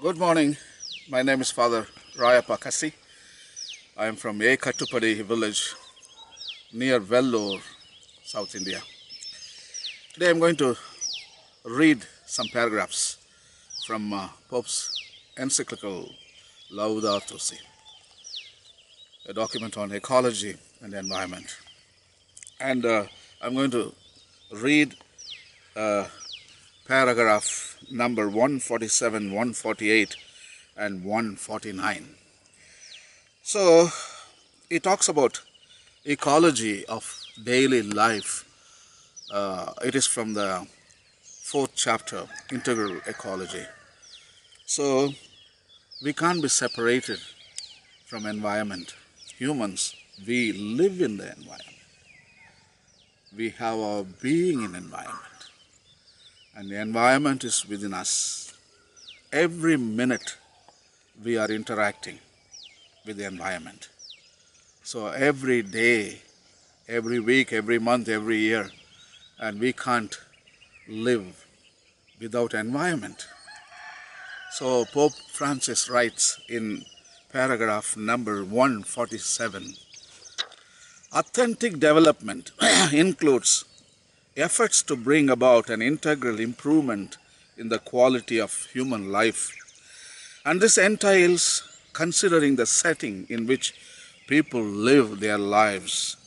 Good morning. My name is Father Rayappa. I am from Ecology village near Vellore, South India. Today I am going to read some paragraphs from Pope's encyclical LaudatoSi, a document on ecology and environment. And I'm going to read paragraph number 147, 148 and 149. So he talks about ecology of daily life. It is from the 4th chapter, Integral Ecology. So we can't be separated from environment. Humans, we live in the environment. We have our being in environment. And the environment is within us. Every minute we are interacting with the environment. So every day, every week, every month, every year, and we can't live without environment. So Pope Francis writes in paragraph number 147, authentic development includes efforts to bring about an integral improvement in the quality of human life. And this entails considering the setting in which people live their lives.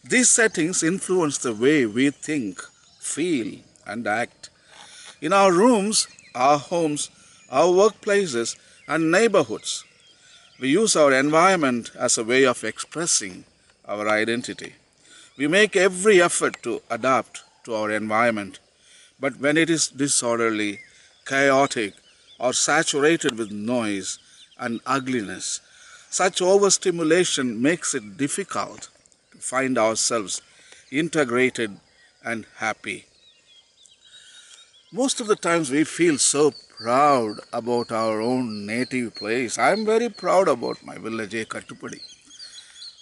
These settings influence the way we think, feel, and act. In our rooms, our homes, our workplaces, and neighborhoods, we use our environment as a way of expressing our identity. We make every effort to adapt to our environment, but when it is disorderly, chaotic, or saturated with noise and ugliness, such overstimulation makes it difficult to find ourselves integrated and happy. Most of the times we feel so proud about our own native place. I am very proud about my village, Ecology.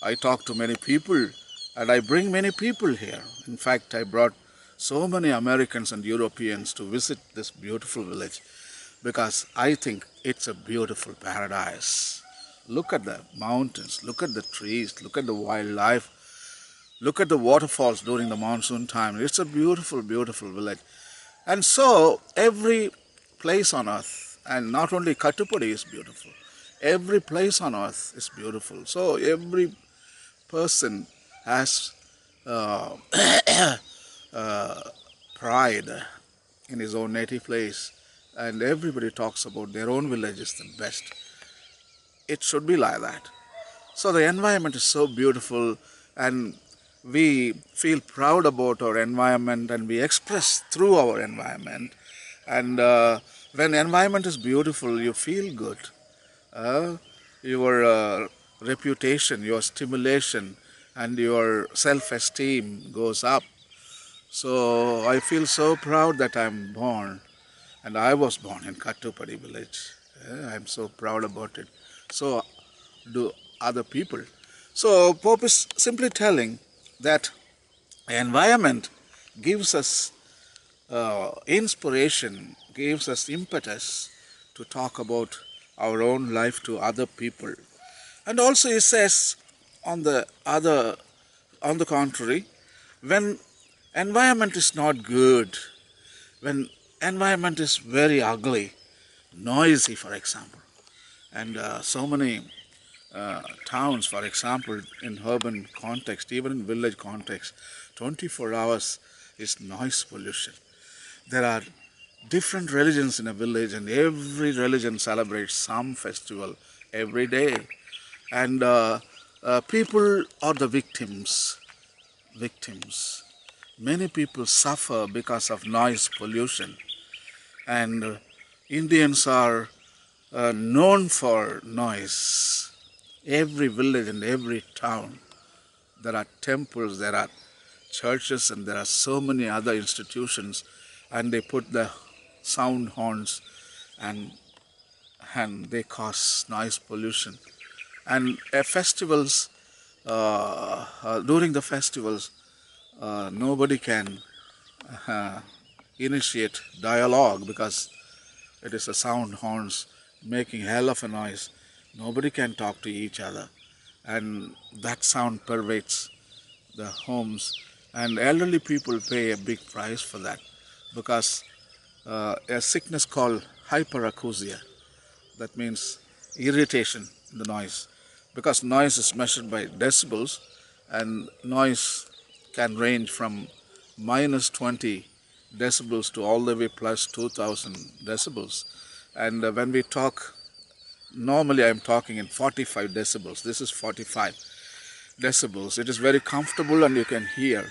I talk to many people and I bring many people here. In fact, I brought so many Americans and Europeans to visit this beautiful village because I think it's a beautiful paradise. Look at the mountains, look at the trees, look at the wildlife, look at the waterfalls during the monsoon time. It's a beautiful, beautiful village. And so every place on earth, and not only Kattupudi is beautiful, every place on earth is beautiful. So every person has pride in his own native place, and everybody talks about their own village is the best. It should be like that. So the environment is so beautiful, and we feel proud about our environment, and we express through our environment. And when environment is beautiful, you feel good. Your reputation, your stimulation, and your self-esteem goes up. So I feel so proud that I'm born, and I was born in Kattupudi village. I'm so proud about it. So do other people. So Pope is simply telling that environment gives us inspiration, gives us impetus to talk about our own life to other people. And also he says, on the contrary, when environment is not good, when environment is very ugly, noisy, for example, and so many towns, for example, in urban context, even in village context, 24 hours is noise pollution. There are different religions in a village, and every religion celebrates some festival every day. And people are the victims. Many people suffer because of noise pollution. And Indians are known for noise. Every village and every town, there are temples, there are churches, and there are so many other institutions, and they put the sound horns and they cause noise pollution. And festivals, during the festivals, nobody can initiate dialogue because it is the sound horns making hell of a noise. Nobody can talk to each other, and that sound pervades the homes, and elderly people pay a big price for that, because a sickness called hyperacusia, that means irritation in the noise, because noise is measured by decibels, and noise can range from minus 20 decibels to all the way plus 2000 decibels. And when we talk, normally I'm talking in 45 decibels. This is 45 decibels. It is very comfortable and you can hear.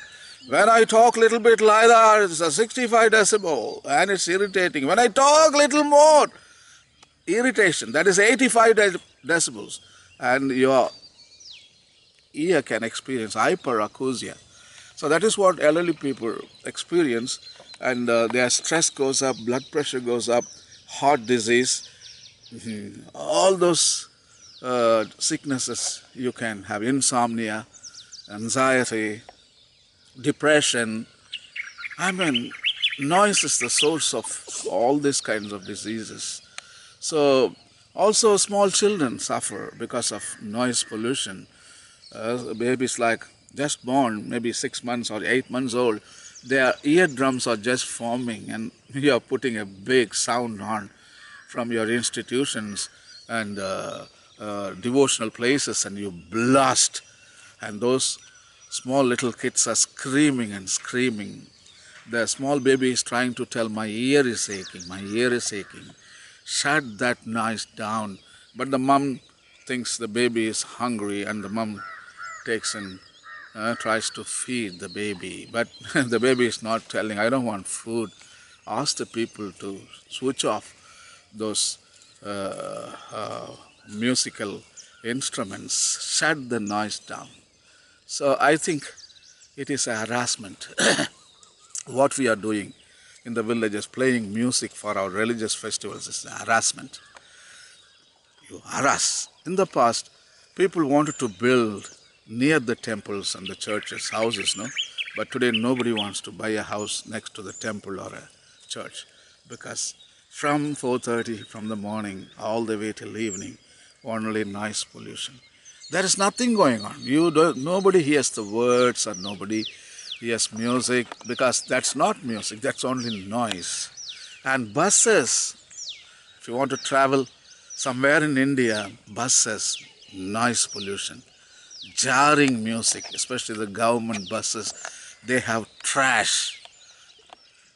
When I talk little bit like that, it's a 65 decibel and it's irritating. When I talk little more, irritation, that is 85 decibels, and your ear can experience hyperacusia. So that is what elderly people experience, and their stress goes up, blood pressure goes up, heart disease, all those sicknesses you can have, insomnia, anxiety, depression. I mean, noise is the source of all these kinds of diseases. So also small children suffer because of noise pollution. Babies like just born, maybe 6 months or 8 months old, their eardrums are just forming, and you are putting a big sound on from your institutions and devotional places, and you blast, and those small little kids are screaming and screaming. The small baby is trying to tell, my ear is aching, my ear is aching. Shut that noise down. But the mom thinks the baby is hungry, and the mom takes and tries to feed the baby. But the baby is not telling, I don't want food. Ask the people to switch off those musical instruments. Shut the noise down. So I think it is a harassment. What we are doing in the villages, playing music for our religious festivals, is harassment. You harass. In the past, people wanted to build near the temples and the churches, houses, no? But today nobody wants to buy a house next to the temple or a church, because from 4:30 from the morning all the way till evening, only noise pollution. There is nothing going on. Nobody hears the words, or nobody hears music, because that's not music, that's only noise. And buses, if you want to travel somewhere in India, buses, noise pollution, jarring music, especially the government buses, they have trash.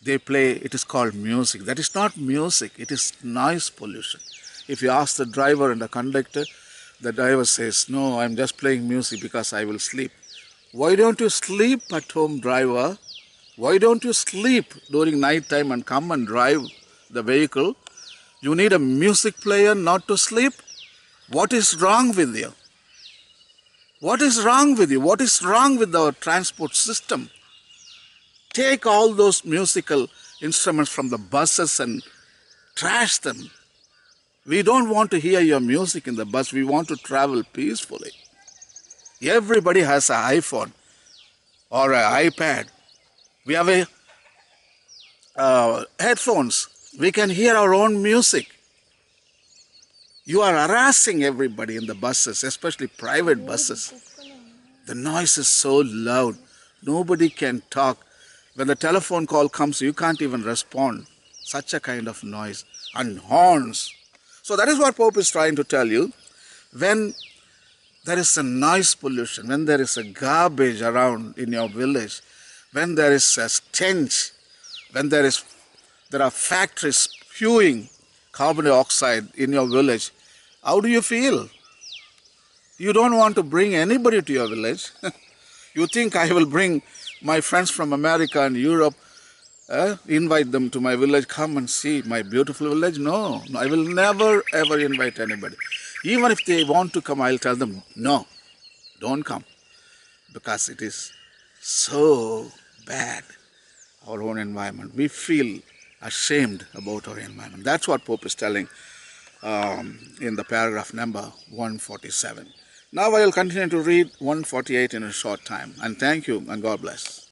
They play, it is called music. That is not music, it is noise pollution. If you ask the driver and the conductor, the driver says, no, I'm just playing music because I will sleep. Why don't you sleep at home, driver? Why don't you sleep during night time and come and drive the vehicle? You need a music player not to sleep? What is wrong with you? What is wrong with you? What is wrong with our transport system? Take all those musical instruments from the buses and trash them. We don't want to hear your music in the bus. We want to travel peacefully. Everybody has an iPhone or an iPad. We have headphones. We can hear our own music. You are harassing everybody in the buses, especially private buses. The noise is so loud. Nobody can talk. When the telephone call comes, you can't even respond. Such a kind of noise. And horns. So that is what Pope is trying to tell you. When there is a noise pollution, when there is a garbage around in your village, when there is a stench, when there are factories spewing carbon dioxide in your village, how do you feel? You don't want to bring anybody to your village. You think I will bring my friends from America and Europe, invite them to my village, come and see my beautiful village? No, I will never ever invite anybody. Even if they want to come, I'll tell them, no, don't come, because it is so bad, our own environment. We feel ashamed about our environment. That's what Pope is telling in the paragraph number 147. Now I will continue to read 148 in a short time. And thank you, and God bless.